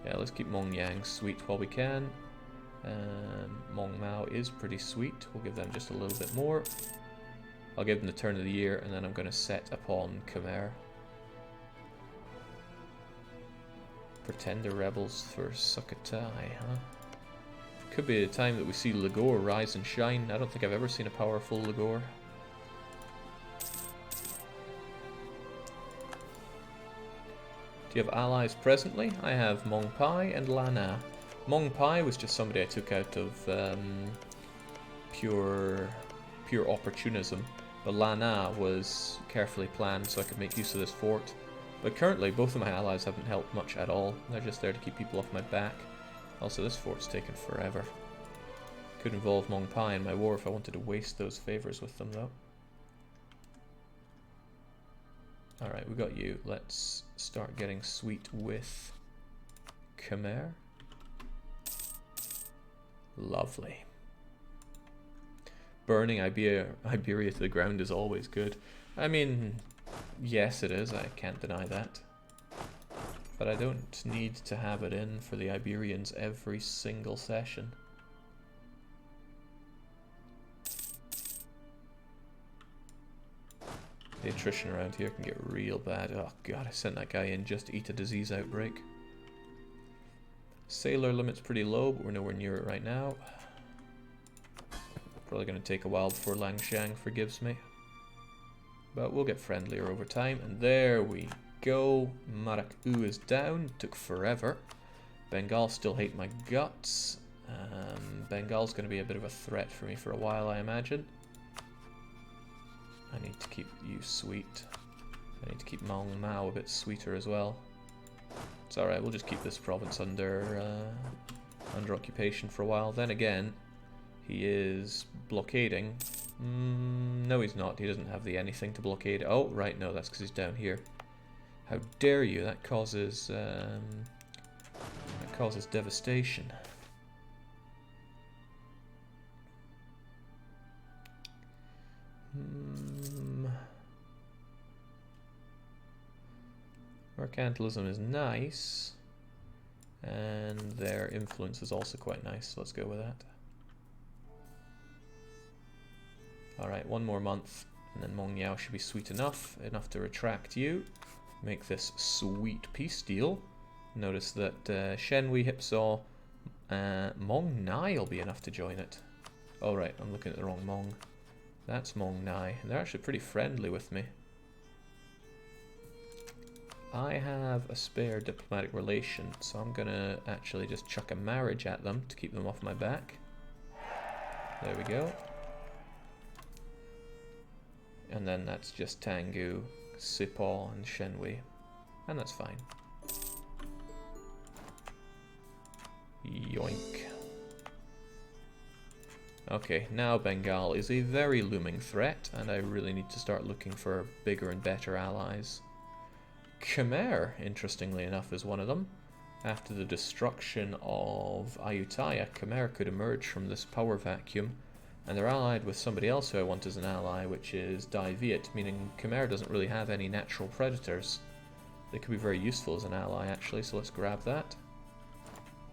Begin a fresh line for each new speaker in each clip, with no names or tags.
Yeah, let's keep Mong Yang sweet while we can. Mong Mao is pretty sweet. We'll give them just a little bit more. I'll give them the turn of the year, and then I'm going to set upon Khmer. Pretender rebels for Sukhothai, huh? Could be a time that we see Lagore rise and shine. I don't think I've ever seen a powerful Lagore. Do you have allies presently? I have Mong Pai and Lana. Mong Pai was just somebody I took out of pure opportunism, but Lana was carefully planned so I could make use of this fort. But currently, both of my allies haven't helped much at all. They're just there to keep people off my back. Also, this fort's taken forever. Could involve Mong Pai in my war if I wanted to waste those favors with them, though. Alright, we got you. Let's start getting sweet with Khmer. Lovely. Burning Iberia to the ground is always good. I mean, yes it is, I can't deny that. But I don't need to have it in for the Iberians every single session. The attrition around here can get real bad. Oh god, I sent that guy in just to eat a disease outbreak. Sailor limit's pretty low, but we're nowhere near it right now. Probably going to take a while before Langshang forgives me. But we'll get friendlier over time. And there we go. Marak-U is down. Took forever. Bengal still hate my guts. Bengal's going to be a bit of a threat for me for a while, I imagine. I need to keep you sweet. I need to keep Mong Mao a bit sweeter as well. It's alright, we'll just keep this province under occupation for a while. Then again, he is blockading. No, he's not. He doesn't have the anything to blockade. Oh, right, no, that's because he's down here. How dare you? That causes devastation. Mercantilism is nice, and their influence is also quite nice, so let's go with that. Alright, one more month, and then Mong Yao should be sweet enough to retract you. Make this sweet peace deal. Notice that Shenhui, Hipsaw, Mong Nai will be enough to join it. Oh right, I'm looking at the wrong Mong. That's Mong Nai, and they're actually pretty friendly with me. I have a spare diplomatic relation, so I'm gonna actually just chuck a marriage at them to keep them off my back. There we go. And then that's just Tangu, Sipo, and Shenhui. And that's fine. Yoink. Okay, now Bengal is a very looming threat, and I really need to start looking for bigger and better allies. Khmer, interestingly enough, is one of them. After the destruction of Ayutthaya, Khmer could emerge from this power vacuum, and they're allied with somebody else who I want as an ally, which is Dai Viet, meaning Khmer doesn't really have any natural predators. They could be very useful as an ally, actually, so let's grab that.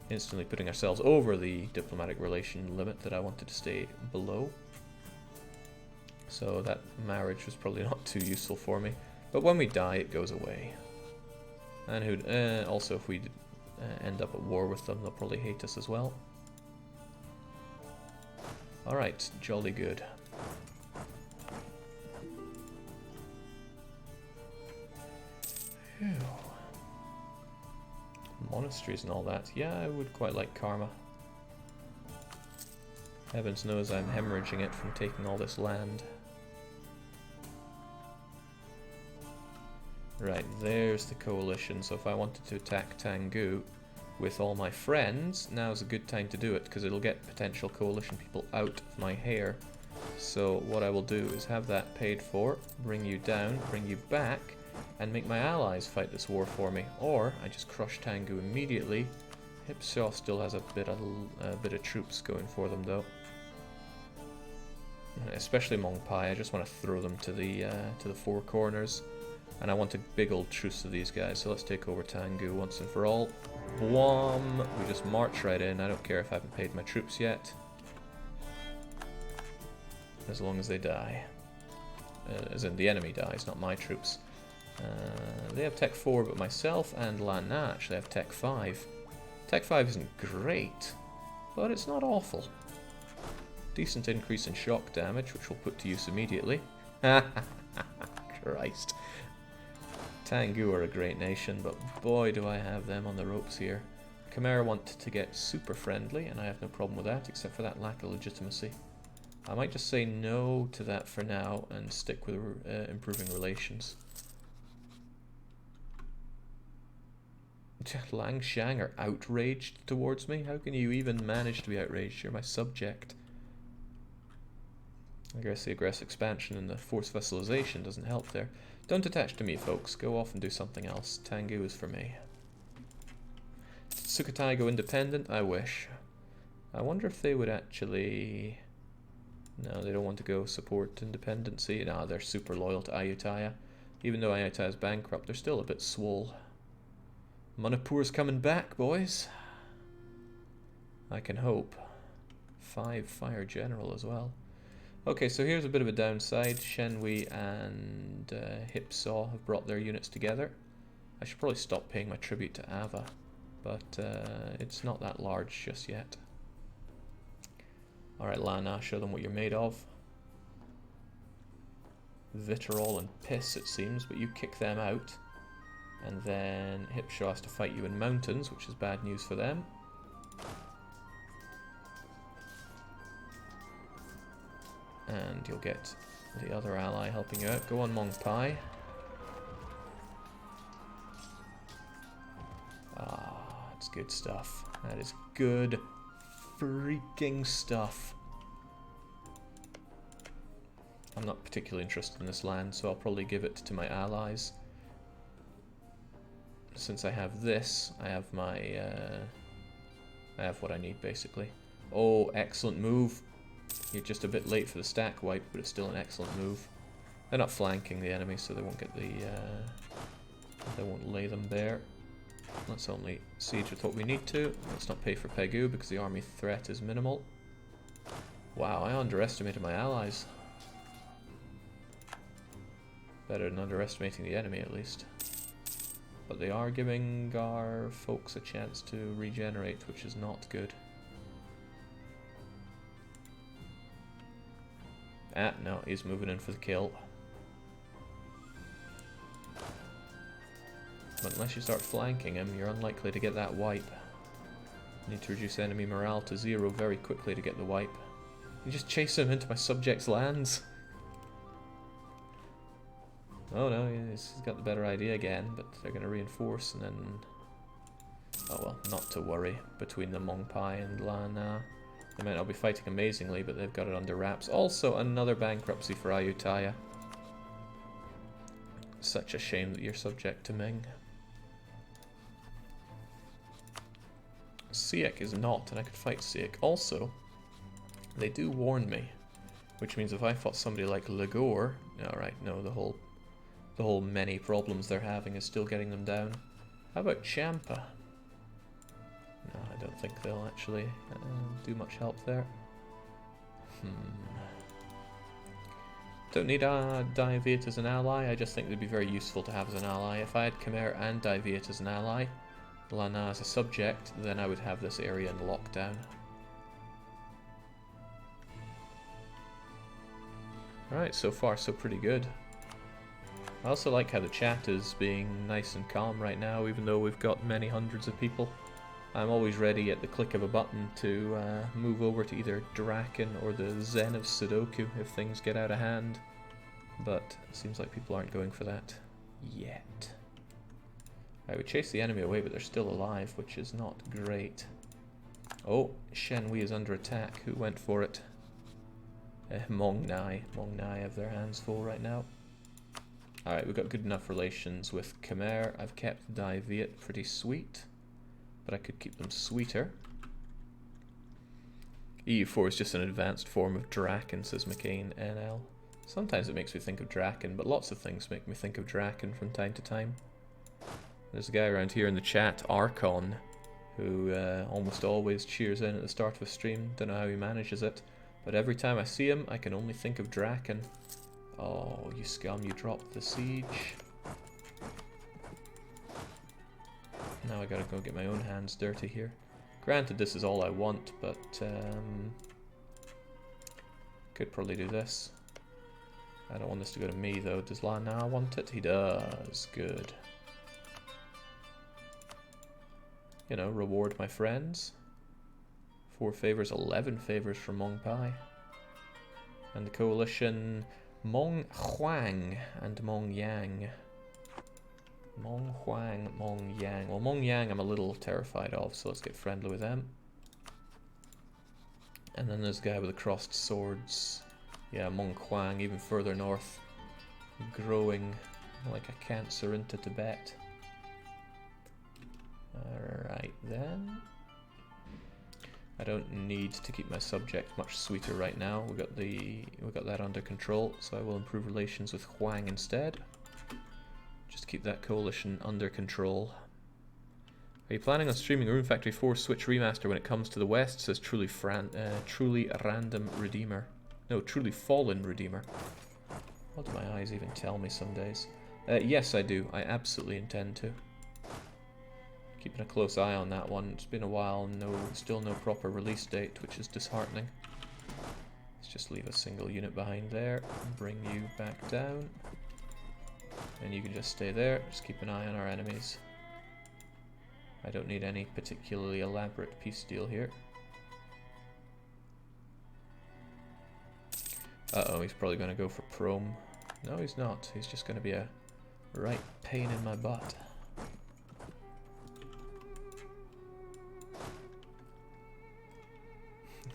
Instantly putting ourselves over the diplomatic relation limit that I wanted to stay below. So that marriage was probably not too useful for me. But when we die, it goes away. And also, if we end up at war with them, they'll probably hate us as well. Alright, jolly good. Phew. Monasteries and all that. Yeah, I would quite like Karma. Heavens knows I'm hemorrhaging it from taking all this land. Right, there's the coalition, so if I wanted to attack Tangu with all my friends, now's a good time to do it, because it'll get potential coalition people out of my hair. So what I will do is have that paid for, bring you down, bring you back, and make my allies fight this war for me. Or I just crush Tangu immediately. Hipsaw still has a bit of troops going for them though. Especially Mong Pai, I just want to throw them to the four corners. And I want a big old truce to these guys, so let's take over Tangu once and for all. Wham! We just march right in. I don't care if I haven't paid my troops yet. As long as they die. As in the enemy dies, not my troops. They have Tech 4, but myself and Lan Na actually have Tech 5. Tech 5 isn't great, but it's not awful. Decent increase in shock damage, which we'll put to use immediately. Christ. Tangu are a great nation, but boy do I have them on the ropes here. Khmer want to get super friendly, and I have no problem with that, except for that lack of legitimacy. I might just say no to that for now, and stick with improving relations. Langshang are outraged towards me? How can you even manage to be outraged? You're my subject. I guess the aggressive expansion and the forced vassalization doesn't help there. Don't attach to me, folks. Go off and do something else. Tangu is for me. Sukhothai go independent? I wish. I wonder if they would actually... No, they don't want to go support independency. No, they're super loyal to Ayutthaya. Even though Ayutthaya is bankrupt, they're still a bit swole. Manipur's coming back, boys. I can hope. 5 Fire General as well. Okay, so here's a bit of a downside. Shenhui and Hipsaw have brought their units together. I should probably stop paying my tribute to Ava, but it's not that large just yet. Alright, Lana, show them what you're made of. Vitriol and piss, it seems, but you kick them out. And then Hipshaw has to fight you in mountains, which is bad news for them. And you'll get the other ally helping you out. Go on, Mong Pai. Ah, it's good stuff. That is good freaking stuff. I'm not particularly interested in this land, so I'll probably give it to my allies. Since I have this, I have my... I have what I need, basically. Oh, excellent move. You're just a bit late for the stack wipe, but it's still an excellent move. They're not flanking the enemy, so they won't get the... they won't lay them bare. Let's only siege with what we need to. Let's not pay for Pegu, because the army threat is minimal. Wow, I underestimated my allies. Better than underestimating the enemy, at least. But they are giving our folks a chance to regenerate, which is not good. Ah, no, he's moving in for the kill. But unless you start flanking him, you're unlikely to get that wipe. You need to reduce enemy morale to 0 very quickly to get the wipe. You just chase him into my subjects' lands. Oh no, he's got the better idea again, but they're going to reinforce and then... Oh well, not to worry between the Mong Pai and Lan Na. They might not be fighting amazingly, but they've got it under wraps. Also, another bankruptcy for Ayutthaya. Such a shame that you're subject to Ming. Siek is not, and I could fight Siek. Also, they do warn me, which means if I fought somebody like Ligor... Alright, no, the whole many problems they're having is still getting them down. How about Champa? No, I don't think they'll actually do much help there. Don't need Dai Viet as an ally, I just think they'd be very useful to have as an ally. If I had Khmer and Dai Viet as an ally, Lana as a subject, then I would have this area in lockdown. Alright, so far so pretty good. I also like how the chat is being nice and calm right now, even though we've got many hundreds of people. I'm always ready at the click of a button to move over to either Draken or the Zen of Sudoku if things get out of hand. But it seems like people aren't going for that yet. I would chase the enemy away, but they're still alive, which is not great. Oh, Shenhui is under attack. Who went for it? Mong Nai. Mong Nai have their hands full right now. Alright, we've got good enough relations with Khmer. I've kept Dai Viet pretty sweet, but I could keep them sweeter. EU4 is just an advanced form of Draken, says McCain NL. Sometimes it makes me think of Draken, but lots of things make me think of Draken from time to time. There's a guy around here in the chat, Archon, who almost always cheers in at the start of a stream. Don't know how he manages it, but every time I see him, I can only think of Draken. Oh, you scum, you dropped the siege. Now I gotta go get my own hands dirty here. Granted, this is all I want, but could probably do this. I don't want this to go to me though. Does Lana want it? He does. Good. You know, reward my friends. 4 favors, 11 favors from Mong Pai. And the coalition, Mong Huang and Mong Yang. Mong Huang, Mong Yang. Well, Mong Yang I'm a little terrified of, so let's get friendly with them. And then there's a guy with the crossed swords. Yeah, Mong Huang, even further north. Growing like a cancer into Tibet. Alright then. I don't need to keep my subject much sweeter right now. We got that under control, so I will improve relations with Huang instead. Just keep that coalition under control. Are you planning on streaming Rune Factory 4 Switch Remaster when it comes to the West? Says Truly Random Redeemer. No, Truly Fallen Redeemer. What do my eyes even tell me some days? Yes, I do. I absolutely intend to. Keeping a close eye on that one. It's been a while, still no proper release date, which is disheartening. Let's just leave a single unit behind there and bring you back down. And you can just stay there, just keep an eye on our enemies. I don't need any particularly elaborate peace deal here. Uh-oh, he's probably going to go for Prom. No, he's not. He's just going to be a right pain in my butt.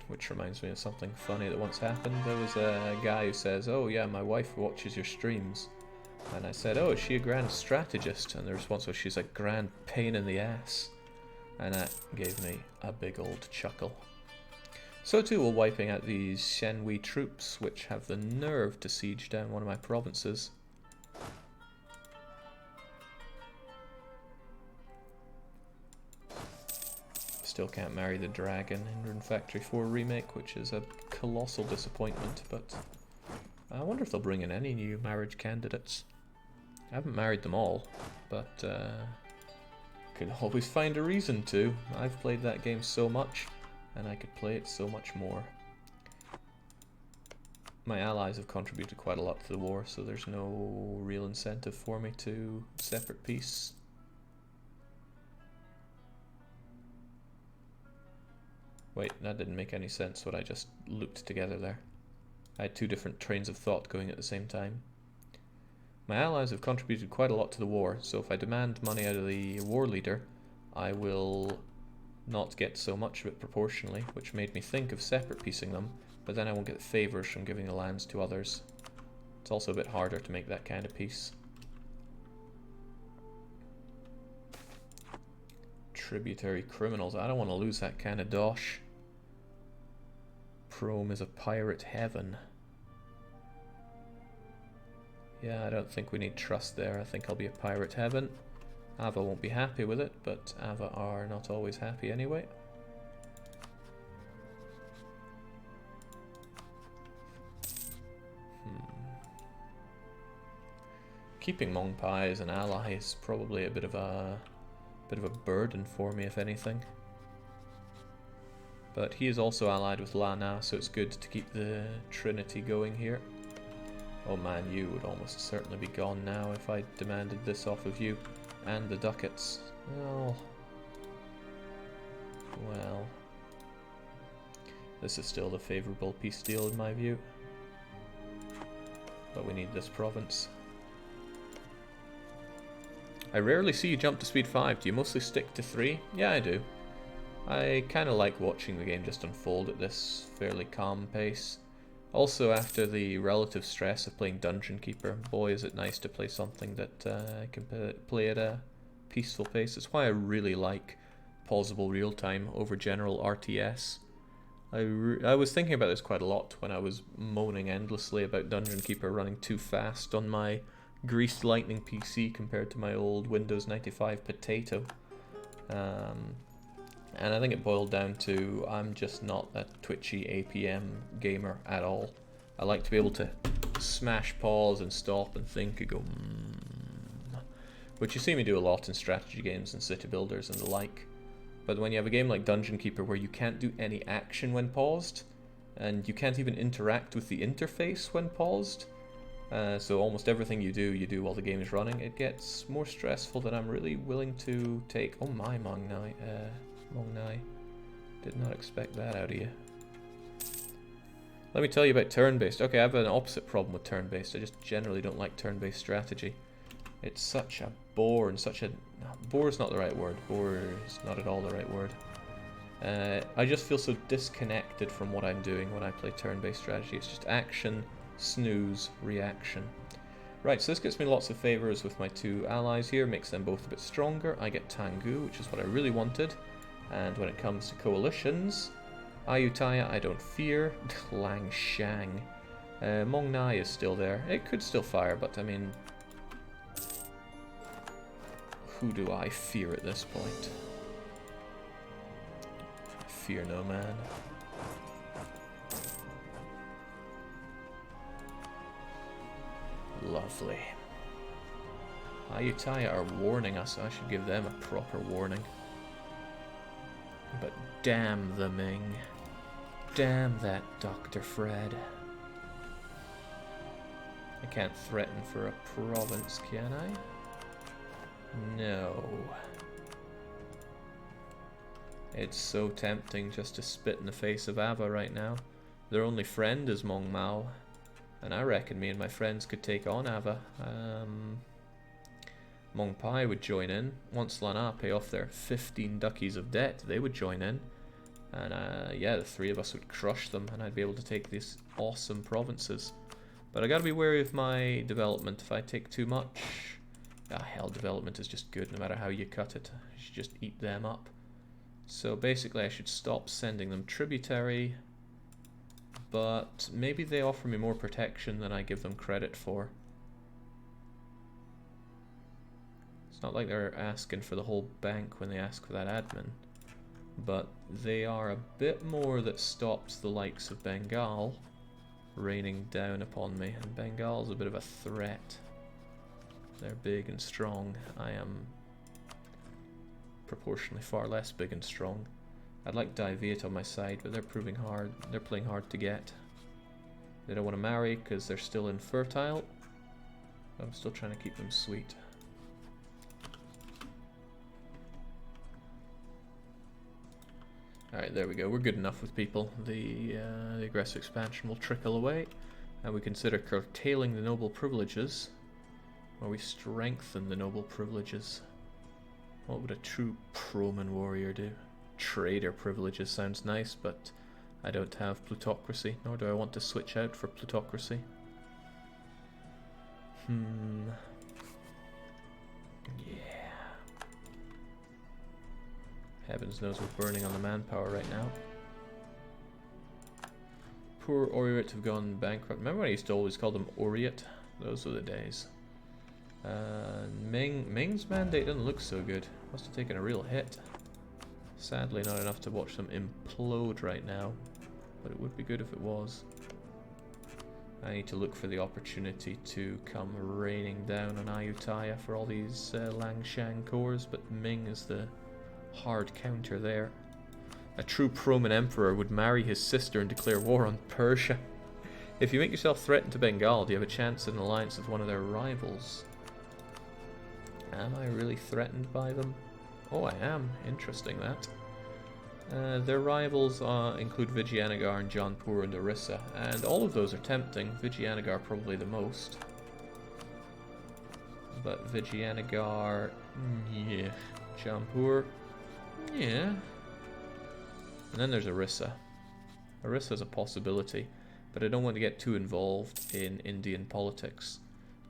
Which reminds me of something funny that once happened. There was a guy who says, "Oh yeah, my wife watches your streams." And I said, "Oh, is she a grand strategist?" And the response was, "She's a grand pain in the ass." And that gave me a big old chuckle. So too while wiping out these Shenhui troops, which have the nerve to siege down one of my provinces. Still can't marry the dragon in Rune Factory 4 Remake, which is a colossal disappointment, but I wonder if they'll bring in any new marriage candidates. I haven't married them all, but could always find a reason to. I've played that game so much, and I could play it so much more. My allies have contributed quite a lot to the war, so there's no real incentive for me to separate peace. Wait, that didn't make any sense what I just looped together there. I had 2 different trains of thought going at the same time. My allies have contributed quite a lot to the war, so if I demand money out of the war leader, I will not get so much of it proportionally, which made me think of separate piecing them, but then I won't get the favours from giving the lands to others. It's also a bit harder to make that kind of peace. Tributary criminals. I don't want to lose that kind of dosh. Prom is a pirate heaven. Yeah, I don't think we need trust there. I think I'll be a pirate heaven. Ava won't be happy with it, but Ava are not always happy anyway. Keeping Mong Pai as an ally is probably a bit of a burden for me, if anything. But he is also allied with Lana, so it's good to keep the Trinity going here. Oh man, you would almost certainly be gone now if I demanded this off of you. And the ducats. Oh. Well. This is still the favourable peace deal in my view. But we need this province. I rarely see you jump to speed 5. Do you mostly stick to 3? Yeah, I do. I kind of like watching the game just unfold at this fairly calm pace. Also, after the relative stress of playing Dungeon Keeper, boy is it nice to play something that I can play at a peaceful pace. It's why I really like pausable real-time over general RTS. I was thinking about this quite a lot when I was moaning endlessly about Dungeon Keeper running too fast on my greased lightning PC compared to my old Windows 95 potato. And I think it boiled down to I'm just not a twitchy APM gamer at all. I like to be able to smash pause and stop and think and go which you see me do a lot in strategy games and city builders and the like. But when you have a game like Dungeon Keeper where you can't do any action when paused, and you can't even interact with the interface when paused, so almost everything you do while the game is running, it gets more stressful than I'm really willing to take. Oh my, Mong Nai. Did not expect that out of you. Let me tell you about turn-based. Okay, I have an opposite problem with turn-based. I just generally don't like turn-based strategy. It's such a bore and such a... Bore is not the right word. Bore is not at all the right word. I just feel so disconnected from what I'm doing when I play turn-based strategy. It's just action, snooze, reaction. Right, so this gets me lots of favors with my two allies here, makes them both a bit stronger. I get Tengu, which is what I really wanted. And when it comes to coalitions, Ayutthaya I don't fear. Langshan. Mong Nai is still there. It could still fire, but I mean... Who do I fear at this point? I fear no man. Lovely. Ayutthaya are warning us. I should give them a proper warning. But damn the Ming. Damn that Dr. Fred. I can't threaten for a province, can I? No. It's so tempting just to spit in the face of Ava right now. Their only friend is Mong Mao. And I reckon me and my friends could take on Ava. Mong Pai would join in. Once Lana pay off their 15 duckies of debt, they would join in. And yeah, the three of us would crush them and I'd be able to take these awesome provinces. But I gotta be wary of my development. If I take too much... Ah, hell, development is just good no matter how you cut it. You should just eat them up. So basically I should stop sending them tributary. But maybe they offer me more protection than I give them credit for. It's not like they're asking for the whole bank when they ask for that admin. But they are a bit more that stops the likes of Bengal raining down upon me. And Bengal's a bit of a threat. They're big and strong. I am proportionally far less big and strong. I'd like Diviate on my side, but they're proving hard. They're playing hard to get. They don't want to marry because they're still infertile. I'm still trying to keep them sweet. Alright, there we go. We're good enough with people. The aggressive expansion will trickle away. And we consider curtailing the noble privileges. Or we strengthen the noble privileges. What would a true PRoman warrior do? Trader privileges sounds nice, but I don't have plutocracy, nor do I want to switch out for plutocracy. Yeah. Heavens knows we're burning on the manpower right now. Poor Oriot have gone bankrupt. Remember when I used to always call them Oriot? Those were the days. Ming's mandate doesn't look so good. Must have taken a real hit. Sadly not enough to watch them implode right now, but it would be good if it was. I need to look for the opportunity to come raining down on Ayutthaya for all these Langshan cores, but Ming is the hard counter there. A true PRoman Emperor would marry his sister and declare war on Persia. If you make yourself threatened to Bengal, do you have a chance at an alliance with one of their rivals? Am I really threatened by them? Oh, I am. Interesting, that. Their rivals include Vijayanagar and Jaunpur and Orissa, and all of those are tempting. Vijayanagar probably the most. But Vijayanagar... yeah. Jaunpur... yeah. And then there's Orissa. Orissa's a possibility, but I don't want to get too involved in Indian politics.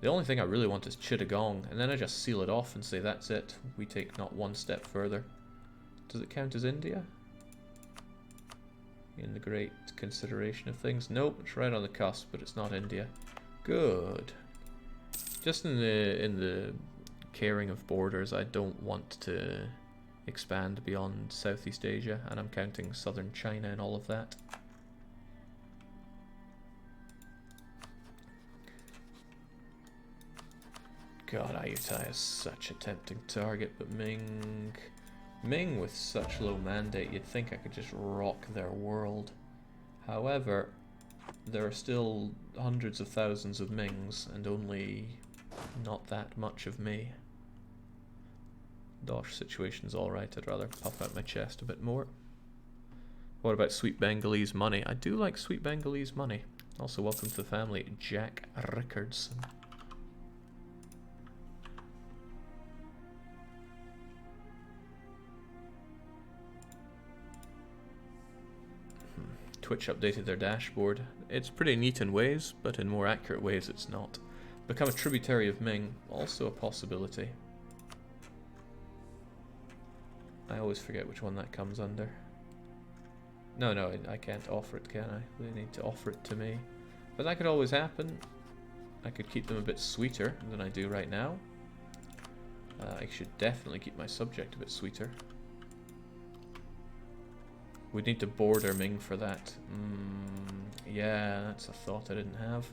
The only thing I really want is Chittagong, and then I just seal it off and say that's it. We take not one step further. Does it count as India? in the great consideration of things. Nope, it's right on the cusp, but it's not India. Good. Just in the caring of borders, I don't want to expand beyond Southeast Asia, and I'm counting southern China and all of that. God, Ayutthaya is such a tempting target, but Ming with such low mandate, you'd think I could just rock their world. However, there are still hundreds of thousands of Mings and only not that much of me. Dosh situation's alright, I'd rather puff out my chest a bit more. What about Sweet Bengalese money? I do like Sweet Bengalese money. Also, welcome to the family, Jack Rickardson. Twitch updated their dashboard. It's pretty neat in ways, but in more accurate ways it's not. Become a tributary of Ming, also a possibility. I always forget which one that comes under. No, I can't offer it, can I? They need to offer it to me. But that could always happen. I could keep them a bit sweeter than I do right now. I should definitely keep my subject a bit sweeter. We'd need to border Ming for that. Yeah, that's a thought I didn't have.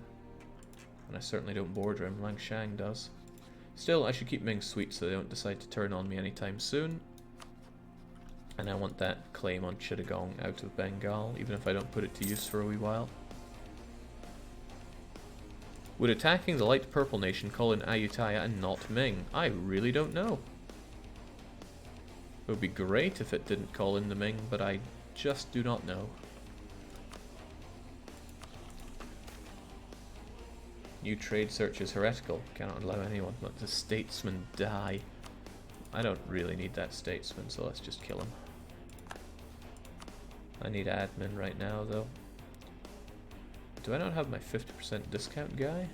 And I certainly don't border him, Langshang does. Still, I should keep Ming sweet so they don't decide to turn on me anytime soon. And I want that claim on Chittagong out of Bengal, even if I don't put it to use for a wee while. Would attacking the light purple nation call in Ayutthaya and not Ming? I really don't know. It would be great if it didn't call in the Ming, but I just do not know. New trade search is heretical. Cannot allow anyone. Let the statesman die. I don't really need that statesman, so let's just kill him. I need admin right now, though. Do I not have my 50% discount guy?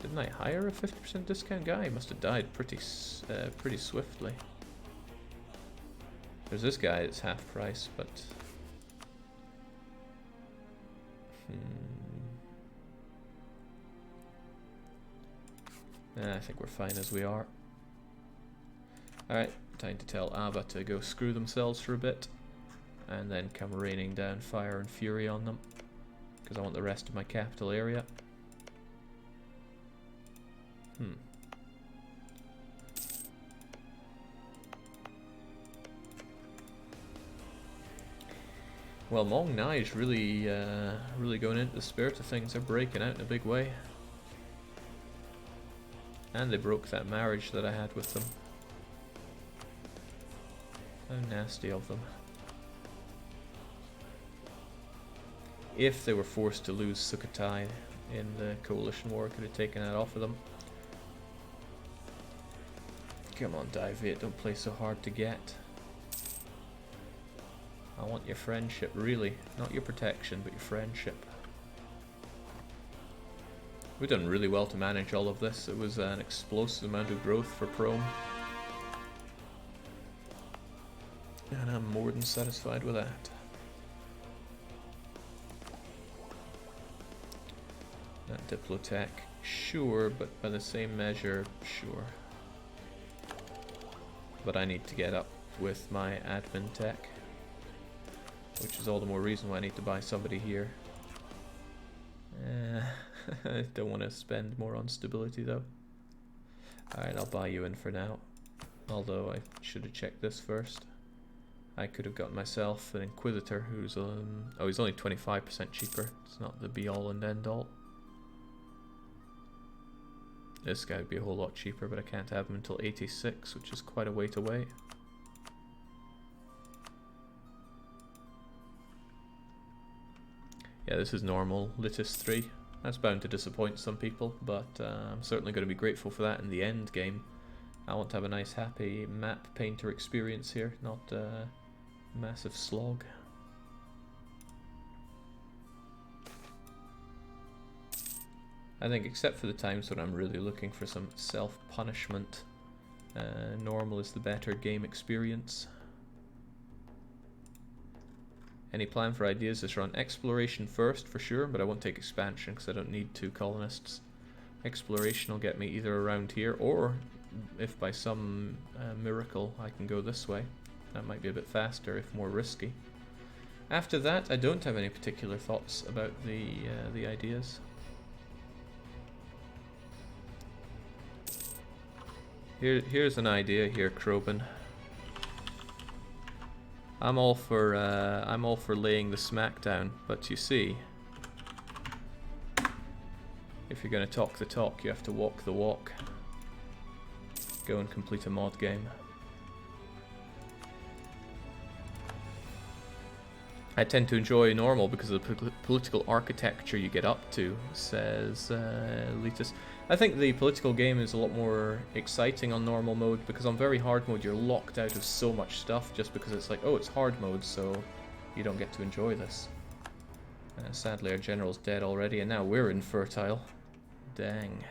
Didn't I hire a 50% discount guy? He must have died pretty swiftly. There's this guy that's half price, but... I think we're fine as we are. Alright, time to tell Ava to go screw themselves for a bit. And then come raining down fire and fury on them. Because I want the rest of my capital area. Well, Mong Nai is really going into the spirit of things. They're breaking out in a big way. And they broke that marriage that I had with them. How nasty of them. If they were forced to lose Sukhothai in the coalition war, I could have taken that off of them. Come on, Divet, don't play so hard to get. I want your friendship, really. Not your protection, but your friendship. We've done really well to manage all of this. It was an explosive amount of growth for PRoman. And I'm more than satisfied with that. That Diplotech, sure, but by the same measure, sure. But I need to get up with my admin tech. Which is all the more reason why I need to buy somebody here. I don't want to spend more on stability though. Alright, I'll buy you in for now. Although I should have checked this first. I could have got myself an Inquisitor who's oh, he's only 25% cheaper. It's not the be all and end all. This guy would be a whole lot cheaper, but I can't have him until 86, which is quite a wait away. Yeah, this is normal Litis 3. That's bound to disappoint some people, but I'm certainly going to be grateful for that in the end game. I want to have a nice happy map painter experience here, not a massive slog. I think except for the times when I'm really looking for some self-punishment, normal is the better game experience. Any plan for ideas this run? Exploration first, for sure, but I won't take expansion because I don't need 2 colonists. Exploration will get me either around here, or if by some miracle I can go this way. That might be a bit faster, if more risky. After that, I don't have any particular thoughts about the ideas. Here's an idea here, PRoman. I'm all for laying the smack down, but you see, if you're going to talk the talk, you have to walk the walk. Go and complete a mod game. I tend to enjoy normal because of the political architecture you get up to, says Elitus. I think the political game is a lot more exciting on normal mode because on very hard mode you're locked out of so much stuff just because it's like, oh, it's hard mode, so you don't get to enjoy this. Sadly, our general's dead already, and now we're infertile. Dang.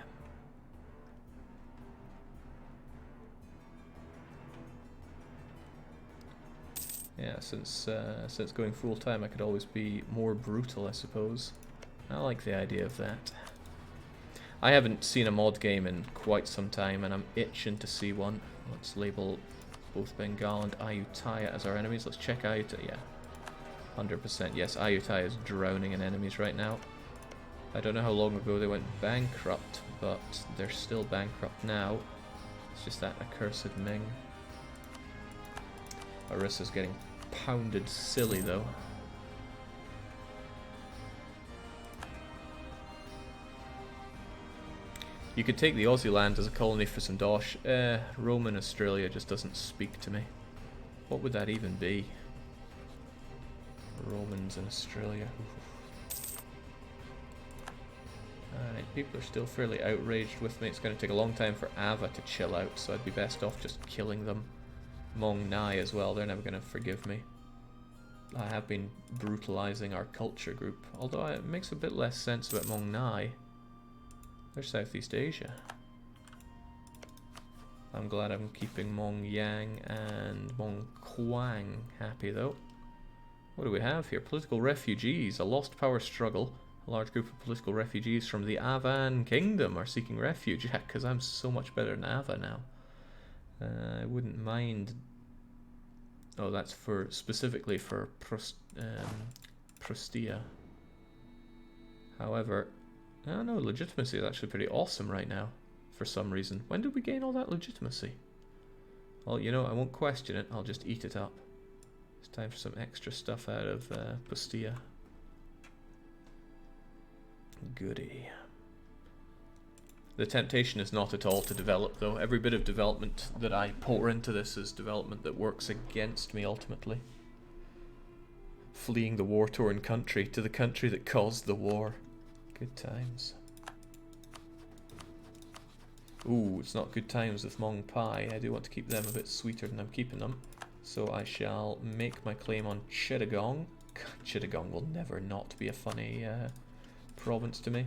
Yeah, since going full time, I could always be more brutal, I suppose. I like the idea of that. I haven't seen a mod game in quite some time, and I'm itching to see one. Let's label both Bengal and Ayutthaya as our enemies. Let's check Ayutthaya. Yeah, 100%. Yes, Ayutthaya is drowning in enemies right now. I don't know how long ago they went bankrupt, but they're still bankrupt now. It's just that accursed Ming. Orissa's getting pounded silly though. You could take the Aussie land as a colony for some dosh. Roman Australia just doesn't speak to me. What would that even be? Romans in Australia. Alright, people are still fairly outraged with me. It's going to take a long time for Ava to chill out, so I'd be best off just killing them. Mong Nai as well, they're never going to forgive me. I have been brutalizing our culture group, although it makes a bit less sense about Mong Nai. They're Southeast Asia. I'm glad I'm keeping Mong Yang and Mong Quang happy though. What do we have here? Political refugees, a lost power struggle. A large group of political refugees from the Avan Kingdom are seeking refuge. Yeah, because I'm so much better than Ava now. I wouldn't mind. Oh, that's for specifically for Prostia. However, I don't know, legitimacy is actually pretty awesome right now for some reason. When did we gain all that legitimacy? Well, you know, I won't question it, I'll just eat it up. It's time for some extra stuff out of Prostia. Goody. The temptation is not at all to develop, though. Every bit of development that I pour into this is development that works against me, ultimately. Fleeing the war-torn country to the country that caused the war. Good times. Ooh, it's not good times with Mong Pai. I do want to keep them a bit sweeter than I'm keeping them. So I shall make my claim on Chittagong. Chittagong will never not be a funny province to me.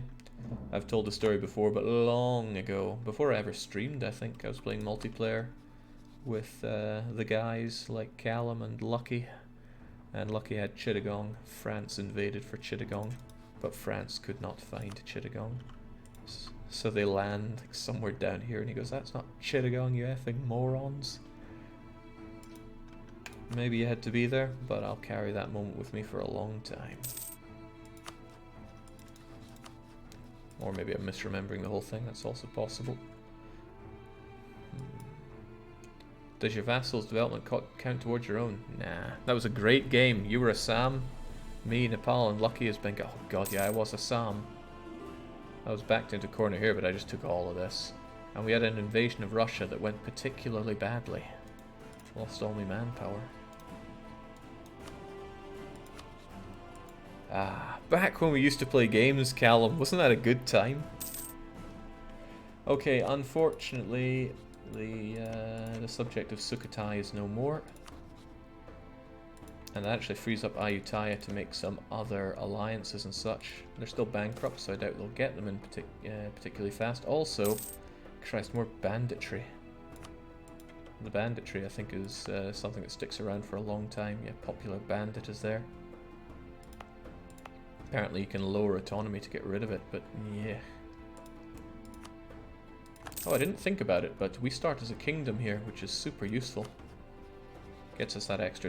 I've told the story before, but long ago, before I ever streamed, I think, I was playing multiplayer with the guys like Callum and Lucky. And Lucky had Chittagong. France invaded for Chittagong, but France could not find Chittagong. So they land like, somewhere down here, and he goes, "That's not Chittagong, you effing morons." Maybe you had to be there, but I'll carry that moment with me for a long time. Or maybe I'm misremembering the whole thing, that's also possible. Does your vassal's development count towards your own? Nah. That was a great game. You were Assam, me, Nepal, and Lucky as Bengal. Oh god, yeah, I was Assam. I was backed into a corner here, but I just took all of this. And we had an invasion of Russia that went particularly badly. Lost all my manpower. Ah, back when we used to play games, Callum. Wasn't that a good time? Okay, unfortunately, the subject of Sukhothai is no more. And that actually frees up Ayutthaya to make some other alliances and such. They're still bankrupt, so I doubt they'll get them in particularly fast. Also, Christ, more banditry. The banditry, I think, is something that sticks around for a long time. Yeah, popular bandit is there. Apparently you can lower autonomy to get rid of it, but yeah. Oh, I didn't think about it, but we start as a kingdom here, which is super useful. Gets us that extra